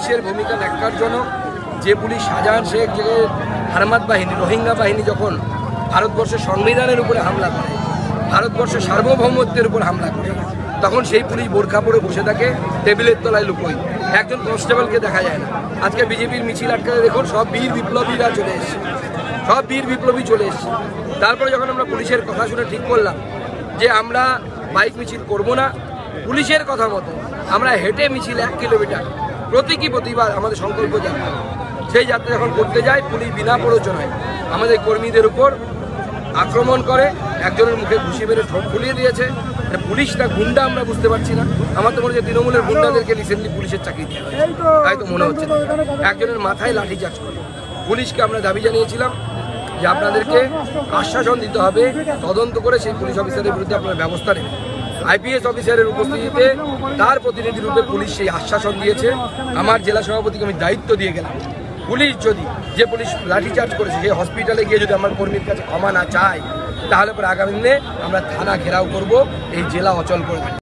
পুলিশের ভূমিকা ন্যাক্কারজনক। যে পুলিশ শাহজাহান শেখ যে হারমাত বাহিনী, রোহিঙ্গা বাহিনী যখন ভারতবর্ষের সংবিধানের উপরে হামলা করে, ভারতবর্ষের সার্বভৌমত্বের উপর হামলা করে, তখন সেই পুলিশ বোরখা পরে বসে থাকে, টেবিলের তলায় লুকোয়, একজন কনস্টেবলকে দেখা যায় না। আজকে বিজেপির মিছিল আটকাতে দেখুন সব বীর বিপ্লবীরা চলে এসছে, সব বীর বিপ্লবী চলে এসছে। তারপরে যখন আমরা পুলিশের কথা শুনে ঠিক করলাম যে আমরা বাইক মিছিল করব না, পুলিশের কথা মতো আমরা হেঁটে মিছিল 1 কিলোমিটার প্রতীকী প্রতিবার আমাদের সংকল্প যাত্রা, সেই যাত্রা যখন করতে যায় পুলিশ বিনা প্ররোচনায় আমাদের কর্মীদের উপর আক্রমণ করে, একজনের মুখে ঘুষি মেরে ঠোঁট ফুলিয়ে দিয়েছে। পুলিশ না গুন্ডা আমরা বুঝতে পারছি না। আমার তো মনে হচ্ছে তৃণমূলের গুন্ডাদেরকে রিসেন্টলি পুলিশের চাকরি দেওয়া হয়েছে, তাই তো মনে হচ্ছে। একজনের মাথায় লাঠিচার্জ করে। পুলিশকে আমরা দাবি জানিয়েছিলাম যে আপনাদেরকে আশ্বাসন দিতে হবে, তদন্ত করে সেই পুলিশ অফিসারের বিরুদ্ধে আপনারা ব্যবস্থা নেবেন। আইপিএস অফিসারের উপস্থিতিতে তার প্রতিনিধি রূপে পুলিশ সেই আশ্বাসন দিয়েছে। আমার জেলা সভাপতিকে আমি দায়িত্ব দিয়ে গেলাম, পুলিশ যদি যে পুলিশ লাঠিচার্জ করেছে সেই হসপিটালে গিয়ে যদি আমার কর্মীর কাছে ক্ষমা না চায়, তাহলে পরে আগামী দিনে আমরা থানা ঘেরাও করব, এই জেলা অচল করে দেব।